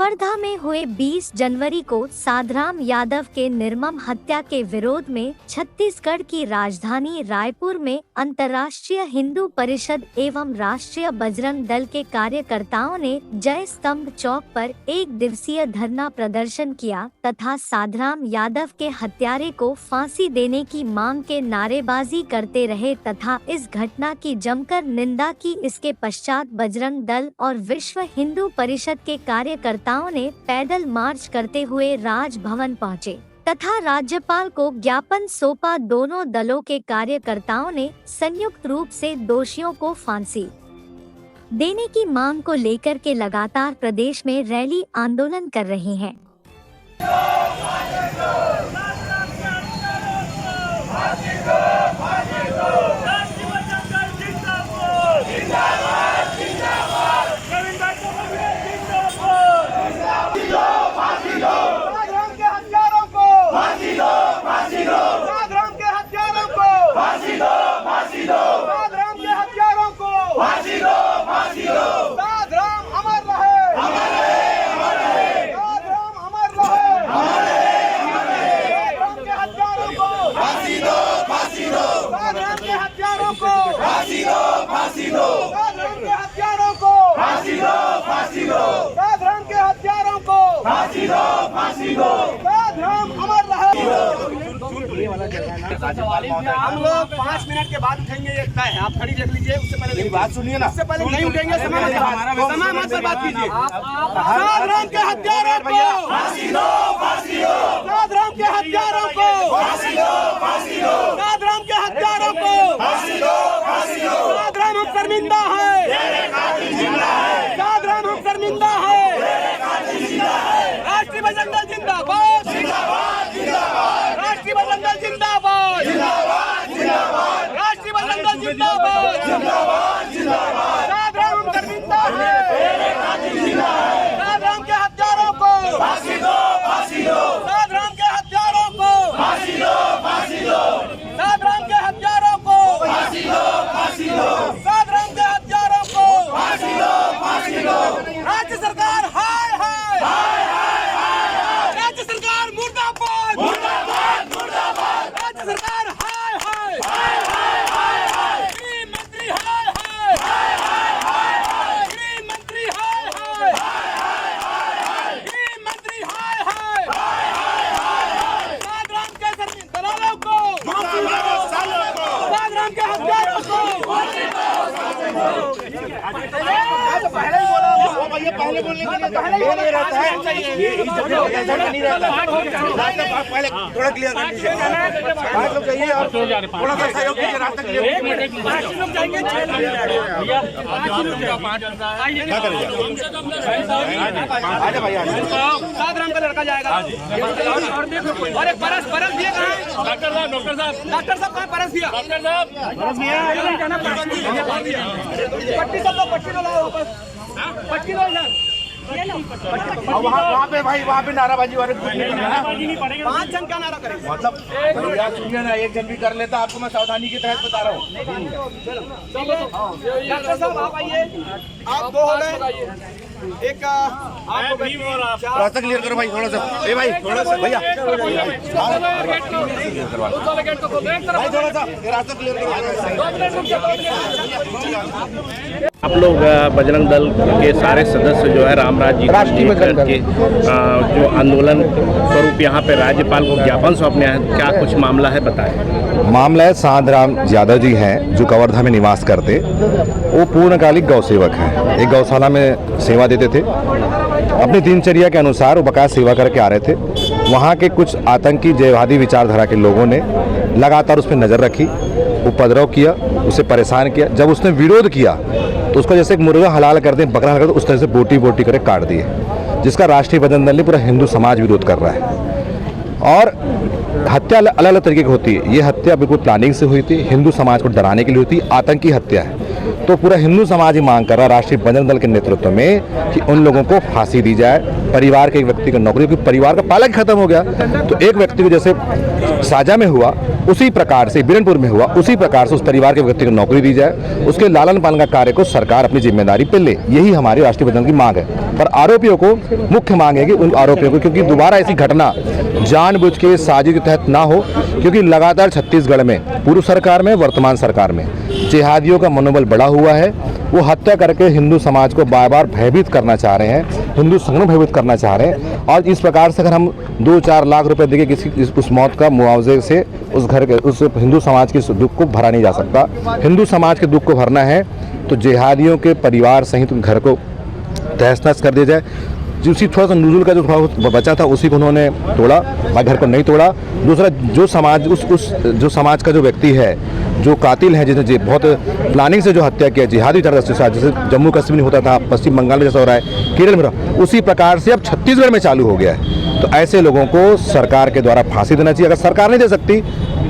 कवर्धा में हुए 20 जनवरी को साधराम यादव के निर्मम हत्या के विरोध में छत्तीसगढ़ की राजधानी रायपुर में अंतर्राष्ट्रीय हिंदू परिषद एवं राष्ट्रीय बजरंग दल के कार्यकर्ताओं ने जय स्तंभ चौक पर एक दिवसीय धरना प्रदर्शन किया तथा साधराम यादव के हत्यारे को फांसी देने की मांग के नारेबाजी करते रहे तथा इस घटना की जमकर निंदा की। इसके पश्चात बजरंग दल और विश्व हिंदू परिषद के कार्यकर्ताओं ने पैदल मार्च करते हुए राजभवन पहुंचे तथा राज्यपाल को ज्ञापन सौंपा। दोनों दलों के कार्यकर्ताओं ने संयुक्त रूप से दोषियों को फांसी देने की मांग को लेकर के लगातार प्रदेश में रैली आंदोलन कर रहे हैं। फांसी दो साधराम के हत्यारों को, फांसी दो फांसी दो साधराम के हत्यारों को, फांसी दो फांसी दो साधराम अमर रहे। हम लोग 5 मिनट के बाद उठेंगे, ये तय है। आप खड़ी देख लीजिए, उससे पहले बात सुनिए ना, उससे पहले नहीं उठेंगे। समय मत पर बात कीजिए। साधराम के हत्यारों को फांसी दो, फांसी दो साधराम के हत्यारों को, फांसी दो फांसी दो साधराम के हत्यारों को, फांसी दो फांसी दो साधराम हम शर्मिंदा है, साधराम हम शर्मिंदा है। राष्ट्रीय बजरंग दल जिंदाबाद, राष्ट्रीय बजरंग दल जिंदाबाद, राष्ट्रीय बजरंग दल जिंदाबाद, साधराम हम शर्मिंदा है। साधराम के हत्यारों को फांसी दो, फांसी दो साधराम के हत्यारों को, फांसी दो फांसी दो साधराम के हत्यारों को, फांसी दो फांसी दो साधराम के हत्यारों को, फांसी दो फांसी दो। राज्य सरकार हाय हाय हाय हाय हाय, राज्य सरकार मुर्दाबाद मुर्दाबाद मुर्दाबाद, राज्य सरकार हाय हाय हाय हाय हाय हाय, गृह मंत्री हाय हाय हाय हाय हाय, गृह मंत्री हाय हाय हाय हाय, गृह मंत्री हाय हाय हाय हाय, साधराम के दलालों को, साधराम के हत्यारों को पहले ही बोला, वो भैया पहले बोलने के लिए पहले ही नहीं रहता है, नहीं रहता है। पहले थोड़ा क्लियर कर दीजिए, 5 लोग चाहिए और थोड़ा सा सहयोग कीजिए, रास्ता क्लियर। 5 लोग जाएंगे, 6 लोग जाएंगे। क्या करेंगे? आजा भाई, साधराम का लड़का जाएगा। अरे परस परस दिए कहाँ है? डॉक्टर साहब, डॉक्टर साहब, डॉक्टर साहब कहाँ परस दिया? डॉक्टर साहब परस दिया, पट्टी सब पट्टी लो वापस, पट्टी लो वहाँ पे भाई, वहाँ पे नाराबाजी वाले 5 जन का नारा करेंगे। मतलब सुनिए ना, 1 जन भी कर लेता, आपको मैं सावधानी के तहत बता रहा हूँ। डॉक्टर साहब आप आइए, आप 2 हो गए, एक रास्ता क्लियर करो भाई, थोड़ा सा। ए भाई थोड़ा सा भैया, भाई थोड़ा सा रास्ता क्लियर करो। आप लोग बजरंग दल के सारे सदस्य जो है रामराज जी के जो आंदोलन स्वरूप यहाँ पे राज्यपाल को ज्ञापन सौंपने हैं, क्या कुछ मामला है बताएं। मामला है साधराम यादव जी हैं जो कवर्धा में निवास करते, वो पूर्णकालिक गौ सेवक हैं। एक गौशाला में सेवा देते थे, अपनी दिनचर्या के अनुसार वो बकाया सेवा करके आ रहे थे। वहाँ के कुछ आतंकी जयवादी विचारधारा के लोगों ने लगातार उस पर नज़र रखी, उपद्रव किया, उसे परेशान किया। जब उसने विरोध किया तो उसका जैसे एक मुर्गा हलाल करते हैं, बकरा हलाल करते, उस तरह से बोटी बोटी करके काट दिए, जिसका राष्ट्रीय बजरंग दल ने पूरा हिंदू समाज विरोध कर रहा है। और हत्या अलग अलग तरीके की होती है। ये हत्या बिल्कुल प्लानिंग से हुई थी, हिंदू समाज को डराने के लिए हुई थी, आतंकी हत्या है। तो पूरा हिंदू समाज ही मांग कर रहा है राष्ट्रीय बजरंग दल के नेतृत्व में कि उन लोगों को फांसी दी जाए। परिवार के एक व्यक्ति को नौकरी, क्योंकि परिवार का पालक खत्म हो गया, तो एक व्यक्ति को जैसे साजा में हुआ उसी प्रकार से बीरनपुर में हुआ, उसी प्रकार से उस परिवार के व्यक्ति को नौकरी दी जाए, उसके लालन पालन का कार्य को सरकार अपनी जिम्मेदारी पे ले। यही हमारी राष्ट्रीय बजरंग की मांग है। पर आरोपियों को मुख्य मांग है कि उन आरोपियों को, क्योंकि दोबारा ऐसी घटना जानबूझ के साजिश के तहत ना हो, क्योंकि लगातार छत्तीसगढ़ में पूर्व सरकार में, वर्तमान सरकार में जिहादियों का मनोबल बढ़ा हुआ है। वो हत्या करके हिंदू समाज को बार बार भयभीत करना चाह रहे हैं, हिंदू संगठन भयभीत करना चाह रहे हैं। और इस प्रकार से अगर हम 2-4 लाख रुपए देके किसी उस मौत का मुआवजे से उस घर के, उस हिंदू समाज के दुख को भरा नहीं जा सकता। हिंदू समाज के दुख को भरना है तो जिहादियों के परिवार सहित घर को तहस नहस कर दिया जाए। उसी थोड़ा सा नजुल का जो बचा था उसी को उन्होंने तोड़ा, भाई घर को नहीं तोड़ा। दूसरा, जो समाज जो समाज का जो व्यक्ति है, जो कातिल है, जिसने बहुत प्लानिंग से जो हत्या किया, जिहादी तरह से, जैसे जम्मू कश्मीर में होता था, पश्चिम बंगाल में जैसा हो रहा है, केरल में, उसी प्रकार से अब छत्तीसगढ़ में चालू हो गया है। तो ऐसे लोगों को सरकार के द्वारा फांसी देना चाहिए। अगर सरकार नहीं दे सकती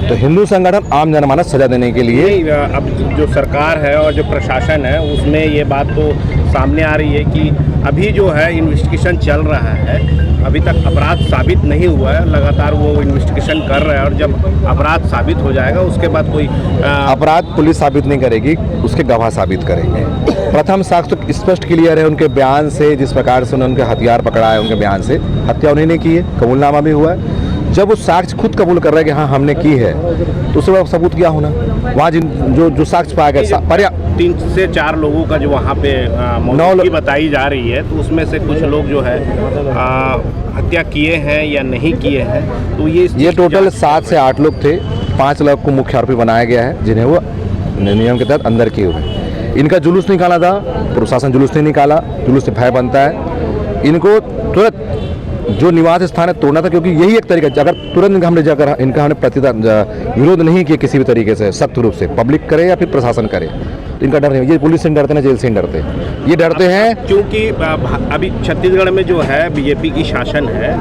तो हिंदू संगठन आम जनमानस सजा देने के लिए। अब जो सरकार है और जो प्रशासन है उसमें ये बात तो सामने आ रही है कि अभी जो है इन्वेस्टिगेशन चल रहा है, अभी तक अपराध साबित नहीं हुआ है, लगातार वो इन्वेस्टिगेशन कर रहे हैं और जब अपराध साबित हो जाएगा उसके बाद कोई अपराध पुलिस साबित नहीं करेगी, उसके गवाह साबित करेंगे। प्रथम साक्ष्य तो स्पष्ट क्लियर है उनके बयान से, जिस प्रकार से उन्होंने उनके हथियार पकड़ा है, उनके बयान से हत्या उन्हीं ने की है, कबूलनामा भी हुआ है। जब वो साक्ष्य खुद कबूल कर रहा है कि हाँ हमने की है, तो उससे बड़ा सबूत क्या होना। वहाँ जो साक्ष्य पाया गया, 3 से 4 लोगों का जो वहाँ पे मौजूदगी बताई जा रही है, तो उसमें से कुछ लोग जो है हत्या किए हैं या नहीं किए हैं। तो ये टोटल 7 से 8 लोग थे। 5 लोग को मुख्य आरोपी बनाया गया है, जिन्हें वो नियम के तहत अंदर किए हुए। इनका जुलूस निकाला था, प्रशासन जुलूस नहीं निकाला, जुलूस से भय बनता है। इनको तुरंत जो निवास स्थान है तोड़ना था, क्योंकि यही एक तरीका, अगर तुरंत हमने जाकर इनका हमने विरोध नहीं किया किसी भी तरीके से, सख्त रूप से, पब्लिक करे या फिर प्रशासन करे, तो इनका डर नहीं। ये पुलिस से डरते ना जेल से डरते, ये डरते हैं क्योंकि अभी छत्तीसगढ़ में जो है बीजेपी की शासन है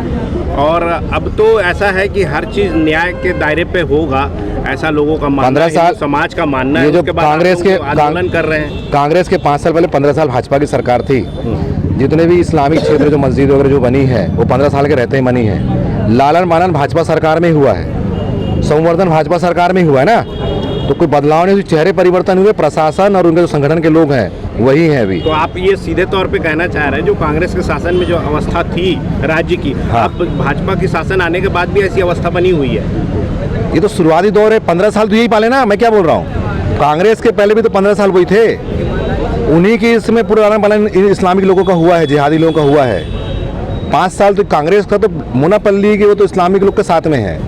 और अब तो ऐसा है कि हर चीज़ न्याय के दायरे पे होगा, ऐसा लोगों का मानना, 15 साल समाज का मानना है। ये जो कांग्रेस के आंदोलन कर रहे हैं, कांग्रेस के 5 साल पहले 15 साल भाजपा की सरकार थी। जितने भी इस्लामिक क्षेत्र जो मस्जिद वगैरह जो बनी है वो 15 साल के रहते ही बनी है। लालन पालन भाजपा सरकार में हुआ है, संवर्धन भाजपा सरकार में हुआ है ना, तो कोई बदलाव नहीं, चेहरे परिवर्तन हुए। प्रशासन और उनके जो संगठन के लोग हैं वही हैं अभी। तो आप ये सीधे तौर पे कहना चाह रहे हैं जो कांग्रेस के शासन में जो अवस्था थी राज्य की, हाँ, अब भाजपा की शासन आने के बाद भी ऐसी अवस्था बनी हुई है। ये तो शुरुआती दौर है, 15 साल तो यही पाले ना। मैं क्या बोल रहा हूँ, कांग्रेस के पहले भी तो 15 साल वही थे, उन्हीं के इसमें पुराना पालन इस्लामिक लोगों का हुआ है, जिहादी लोगों का हुआ है। 5 साल तो कांग्रेस का तो मुनापल्ली के वो तो इस्लामिक लोग के साथ में है,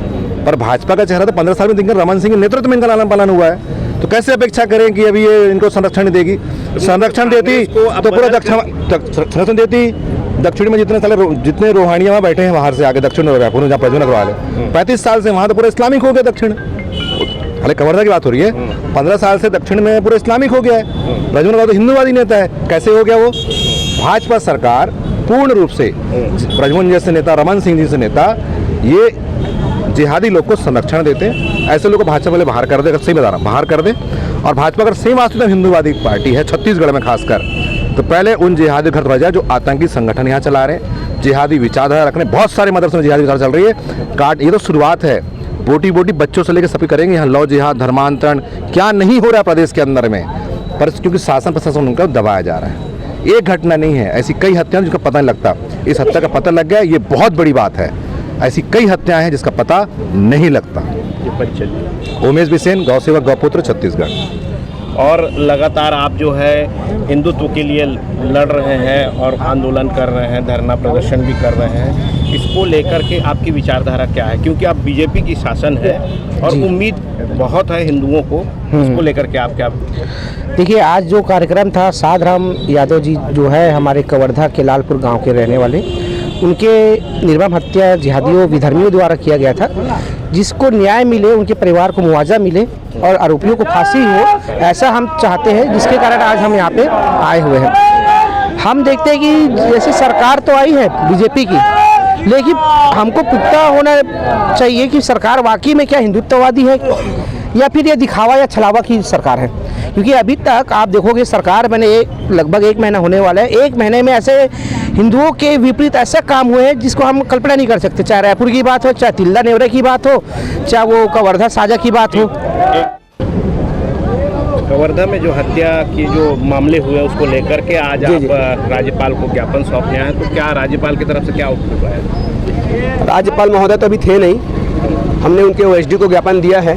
पर भाजपा का चेहरा तो 15 साल में दिनकर रमन सिंह के नेतृत्व में इनका लालन पालन हुआ है। तो कैसे अपेक्षा करें कि अभी ये इनको संरक्षण देगी? संरक्षण देती तो पूरा संरक्षण देती। दक्षिण में जितने रोहानिया वहाँ बैठे हैं बाहर से आगे, दक्षिण रायपुर जहाँ प्रज्वल अग्रवाल है, 35 साल से वहाँ तो पूरा इस्लामिक हो गया दक्षिण। हालांकि कवर्धा की बात हो रही है, 15 साल से दक्षिण में पूरा इस्लामिक हो गया है। प्रज्वल अग्रवाल तो हिंदूवादी नेता है, कैसे हो गया वो? भाजपा सरकार पूर्ण रूप से प्रज्वल जैसे नेता, रमन सिंह जैसे नेता, ये जिहादी लोग को संरक्षण देते हैं। ऐसे लोग को भाजपा पहले बाहर कर दे, अगर सही बता रहा हूँ, बाहर कर दे। और भाजपा अगर सही वास्तव में हिंदूवादी पार्टी है छत्तीसगढ़ में खासकर, तो पहले उन जिहादी घर बजाय जो आतंकी संगठन यहाँ चला रहे हैं, जिहादी विचारधारा रखने, बहुत सारे मदरसों में जिहादी विचारधारा चल रही है। ये तो शुरुआत है, बोटी बोटी बच्चों से लेकर सभी करेंगे यहाँ लव जिहाद, धर्मांतरण क्या नहीं हो रहा है प्रदेश के अंदर में, पर क्योंकि शासन प्रशासन उनका दबाया जा रहा है। एक घटना नहीं है, ऐसी कई हत्याएं जिसका पता नहीं लगता। इस हत्या का पता लग गया, ये बहुत बड़ी बात है। ऐसी कई हत्याएं हैं जिसका पता नहीं लगता। उमेश बिसेन, गौ सेवक गौपुत्र, छत्तीसगढ़। और लगातार आप जो है हिंदुत्व के लिए लड़ रहे हैं और आंदोलन कर रहे हैं, धरना प्रदर्शन भी कर रहे हैं, इसको लेकर के आपकी विचारधारा क्या है? क्योंकि आप बीजेपी की शासन है और उम्मीद बहुत है हिंदुओं को, इसको लेकर के आप क्या? देखिए, आज जो कार्यक्रम था, साधराम यादव जी जो है हमारे कवर्धा के लालपुर गांव के रहने वाले, उनके निर्मम हत्या जिहादियों विधर्मियों द्वारा किया गया था, जिसको न्याय मिले, उनके परिवार को मुआवजा मिले और आरोपियों को फांसी हो, ऐसा हम चाहते हैं, जिसके कारण आज हम यहाँ पे आए हुए हैं। हम देखते हैं कि जैसे सरकार तो आई है बीजेपी की, लेकिन हमको पुख्ता होना चाहिए कि सरकार वाकई में क्या हिंदुत्ववादी है या फिर ये दिखावा या छलावा की सरकार है। क्योंकि अभी तक आप देखोगे सरकार बने लगभग 1 महीना होने वाला है, 1 महीने में ऐसे हिंदुओं के विपरीत ऐसे काम हुए हैं जिसको हम कल्पना नहीं कर सकते। चाहे रायपुर की बात हो, चाहे तिल्दा नेवरे की बात हो, चाहे वो कवर्धा साझा की बात हो। कवर्धा में जो हत्या की जो मामले हुए उसको लेकर के आज आप राज्यपाल को ज्ञापन सौंपने आए, तो क्या राज्यपाल की तरफ से क्या आउटपुट आया? राज्यपाल महोदय तो अभी थे नहीं, हमने उनके ओएसडी को ज्ञापन दिया है।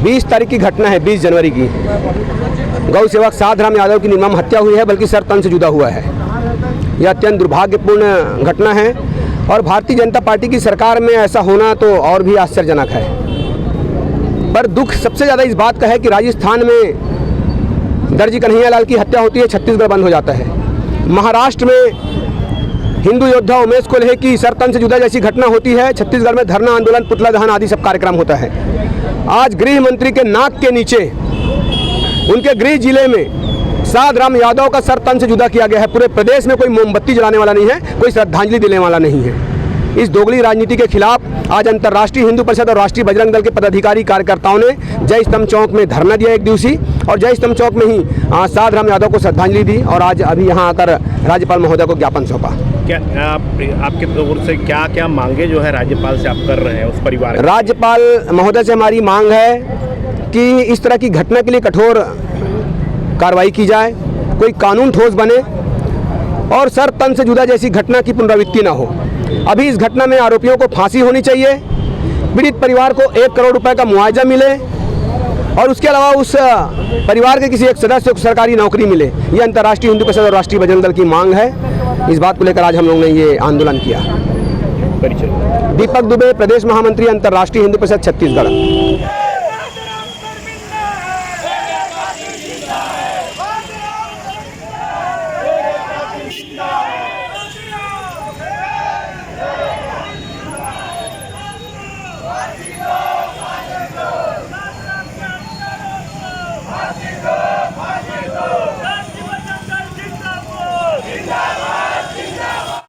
20 तारीख की घटना है, 20 जनवरी की। गौ सेवक साधराम यादव की निर्मम हत्या हुई है, बल्कि सर तन से जुदा हुआ है। यह अत्यंत दुर्भाग्यपूर्ण घटना है और भारतीय जनता पार्टी की सरकार में ऐसा होना तो और भी आश्चर्यजनक है। पर दुख सबसे ज़्यादा इस बात का है कि राजस्थान में दर्जी कन्हैयालाल की हत्या होती है, छत्तीसगढ़ बंद हो जाता है। महाराष्ट्र में हिंदू योद्धा उमेश कोल्हे की सर तन से जुदा जैसी घटना होती है, छत्तीसगढ़ में धरना आंदोलन, पुतला दहन आदि सब कार्यक्रम होता है। आज गृह मंत्री के नाक के नीचे उनके गृह जिले में साधराम यादव का सर तन से जुदा किया गया है। पूरे प्रदेश में कोई मोमबत्ती जलाने वाला नहीं है, कोई श्रद्धांजलि देने वाला नहीं है। इस दोगली राजनीति के खिलाफ आज अंतर्राष्ट्रीय हिंदू परिषद और राष्ट्रीय बजरंग दल के पदाधिकारी कार्यकर्ताओं ने जय स्तंभ चौक में धरना दिया 1 दिवसीय, और जय स्तंभ चौक में ही साधराम यादव को श्रद्धांजलि दी और आज अभी यहाँ आकर राज्यपाल महोदय को ज्ञापन सौंपा। क्या आपके ओर से क्या क्या मांगे जो है राज्यपाल से आप कर रहे हैं उस परिवार के? राज्यपाल महोदय से हमारी मांग है कि इस तरह की घटना के लिए कठोर कार्रवाई की जाए, कोई कानून ठोस बने और सर तन से जुदा जैसी घटना की पुनरावृत्ति न हो। अभी इस घटना में आरोपियों को फांसी होनी चाहिए, पीड़ित परिवार को 1 करोड़ रुपए का मुआवजा मिले और उसके अलावा उस परिवार के किसी एक सदस्य को सरकारी नौकरी मिले। ये अंतर्राष्ट्रीय हिंदू परिषद और राष्ट्रीय बजरंग दल की मांग है। इस बात को लेकर आज हम लोग ने ये आंदोलन किया। परिचय। दीपक दुबे, प्रदेश महामंत्री, अंतर्राष्ट्रीय हिंदू परिषद छत्तीसगढ़।